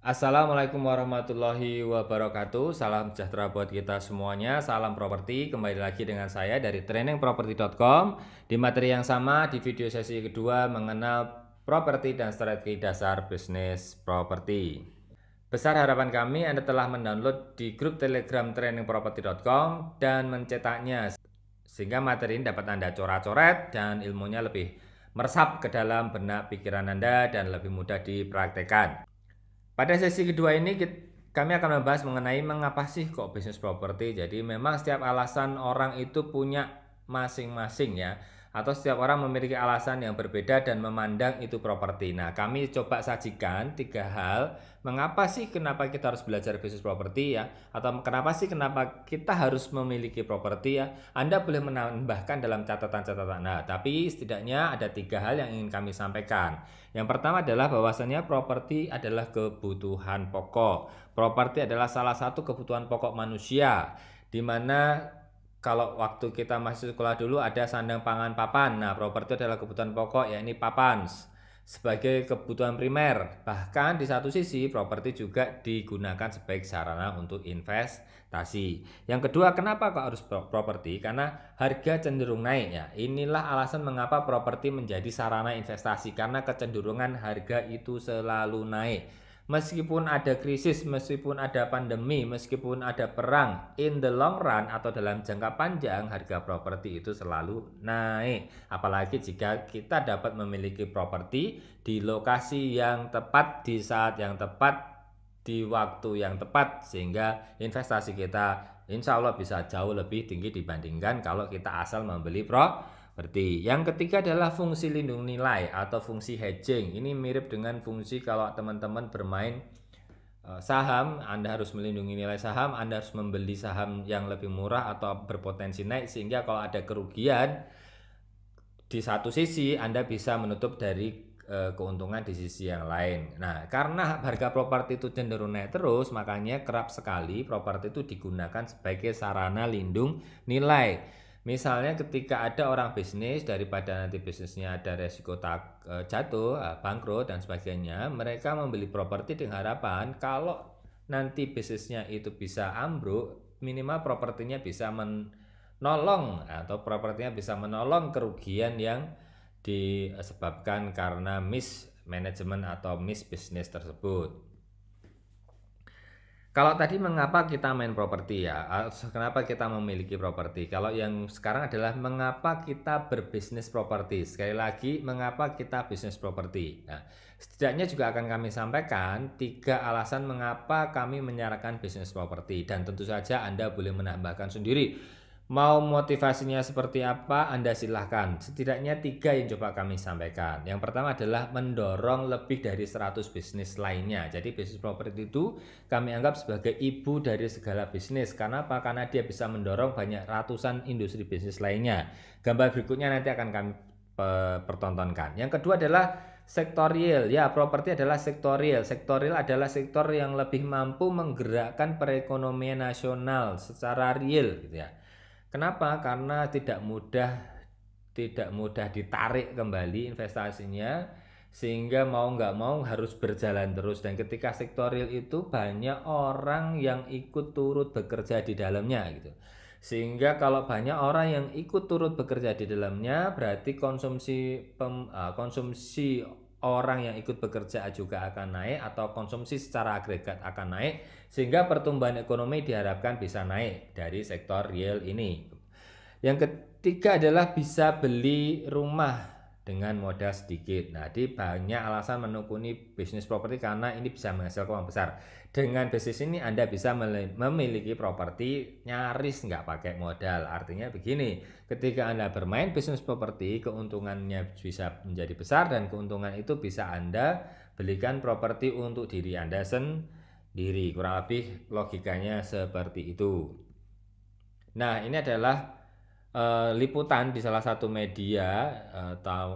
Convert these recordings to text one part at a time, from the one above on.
Assalamualaikum warahmatullahi wabarakatuh. Salam sejahtera buat kita semuanya. Salam properti. Kembali lagi dengan saya dari trainingproperty.com. Di materi yang sama di video sesi kedua mengenal properti dan strategi dasar bisnis properti. Besar harapan kami Anda telah mendownload di grup Telegram trainingproperty.com dan mencetaknya sehingga materi ini dapat Anda coret-coret dan ilmunya lebih meresap ke dalam benak pikiran Anda dan lebih mudah dipraktekkan. Pada sesi kedua ini kami akan membahas mengenai mengapa sih kok bisnis properti. Jadi memang setiap alasan orang itu punya masing-masing ya, atau setiap orang memiliki alasan yang berbeda dan memandang itu properti. Nah, kami coba sajikan 3 hal mengapa sih kenapa kita harus belajar bisnis properti ya, atau kenapa kita harus memiliki properti ya. Anda boleh menambahkan dalam catatan-catatan. Nah, tapi setidaknya ada 3 hal yang ingin kami sampaikan. Yang pertama adalah bahwasanya properti adalah kebutuhan pokok. Properti adalah salah satu kebutuhan pokok manusia, di mana kalau waktu kita masih sekolah dulu ada sandang pangan papan. Nah, properti adalah kebutuhan pokok, yakni papan sebagai kebutuhan primer. Bahkan di satu sisi properti juga digunakan sebagai sarana untuk investasi. Yang kedua, kenapa kok harus properti? Karena harga cenderung naik ya. Inilah alasan mengapa properti menjadi sarana investasi, karena kecenderungan harga itu selalu naik. Meskipun ada krisis, meskipun ada pandemi, meskipun ada perang, in the long run atau dalam jangka panjang harga properti itu selalu naik. Apalagi jika kita dapat memiliki properti di lokasi yang tepat, di saat yang tepat, di waktu yang tepat, sehingga investasi kita insya Allah bisa jauh lebih tinggi dibandingkan kalau kita asal membeli properti. Yang ketiga adalah fungsi lindung nilai atau fungsi hedging. Ini mirip dengan fungsi kalau teman-teman bermain saham, Anda harus melindungi nilai saham, Anda harus membeli saham yang lebih murah atau berpotensi naik, sehingga kalau ada kerugian di satu sisi Anda bisa menutup dari keuntungan di sisi yang lain. Nah, karena harga properti itu cenderung naik terus, makanya kerap sekali properti itu digunakan sebagai sarana lindung nilai. Misalnya ketika ada orang bisnis, daripada nanti bisnisnya ada resiko jatuh, bangkrut dan sebagainya, mereka membeli properti dengan harapan kalau nanti bisnisnya itu bisa ambruk, minimal propertinya bisa menolong atau propertinya bisa menolong kerugian yang disebabkan karena mismanagement atau misbisnis tersebut. Kalau tadi mengapa kita main properti ya, kenapa kita memiliki properti? Kalau yang sekarang adalah mengapa kita berbisnis properti. Sekali lagi, mengapa kita bisnis properti. Nah, setidaknya juga akan kami sampaikan 3 alasan mengapa kami menyarankan bisnis properti. Dan tentu saja Anda boleh menambahkan sendiri. Mau motivasinya seperti apa, Anda silahkan. Setidaknya 3 yang coba kami sampaikan. Yang pertama adalah mendorong lebih dari 100 bisnis lainnya. Jadi bisnis properti itu kami anggap sebagai ibu dari segala bisnis. Karena apa? Karena dia bisa mendorong banyak ratusan industri bisnis lainnya. Gambar berikutnya nanti akan kami pertontonkan. Yang kedua adalah sektorial. Ya, properti adalah sektorial. Sektorial adalah sektor yang lebih mampu menggerakkan perekonomian nasional secara real gitu ya. Kenapa? Karena tidak mudah ditarik kembali investasinya, sehingga mau nggak mau harus berjalan terus. Dan ketika sektorial itu banyak orang yang ikut turut bekerja di dalamnya gitu. Sehingga kalau banyak orang yang ikut turut bekerja di dalamnya, berarti konsumsi orang yang ikut bekerja juga akan naik, atau konsumsi secara agregat akan naik, sehingga pertumbuhan ekonomi diharapkan bisa naik dari sektor real ini. Yang ketiga adalah bisa beli rumah dengan modal sedikit. Nah, di banyak alasan menekuni bisnis properti karena ini bisa menghasilkan uang besar. Dengan bisnis ini Anda bisa memiliki properti nyaris nggak pakai modal. Artinya begini, ketika Anda bermain bisnis properti, keuntungannya bisa menjadi besar dan keuntungan itu bisa Anda belikan properti untuk diri Anda sendiri. Kurang lebih logikanya seperti itu. Nah, ini adalah liputan di salah satu media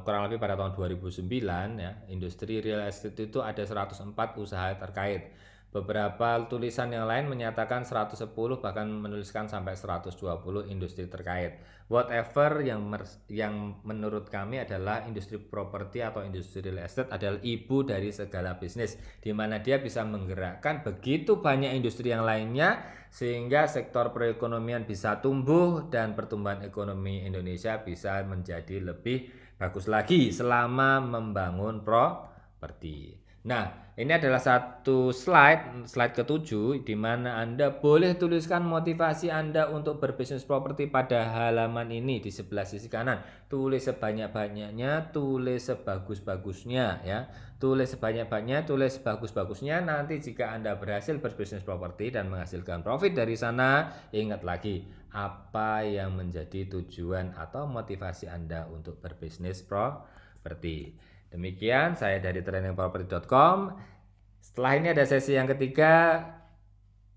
kurang lebih pada tahun 2009 ya. Industri real estate itu ada 104 usaha terkait. Beberapa tulisan yang lain menyatakan 110, bahkan menuliskan sampai 120 industri terkait. Whatever yang menurut kami adalah industri properti atau industri real estate adalah ibu dari segala bisnis, di mana dia bisa menggerakkan begitu banyak industri yang lainnya sehingga sektor perekonomian bisa tumbuh dan pertumbuhan ekonomi Indonesia bisa menjadi lebih bagus lagi selama membangun properti. Nah, ini adalah satu slide ke-7 di mana Anda boleh tuliskan motivasi Anda untuk berbisnis properti pada halaman ini di sebelah sisi kanan. Tulis sebanyak-banyaknya, tulis sebagus-bagusnya ya. Tulis sebanyak-banyaknya, tulis sebagus-bagusnya. Nanti jika Anda berhasil berbisnis properti dan menghasilkan profit dari sana, ingat lagi apa yang menjadi tujuan atau motivasi Anda untuk berbisnis properti. Demikian saya dari trainingproperty.com. Setelah ini ada sesi yang ketiga.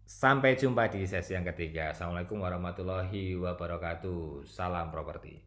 Sampai jumpa di sesi yang ketiga. Assalamualaikum warahmatullahi wabarakatuh. Salam properti.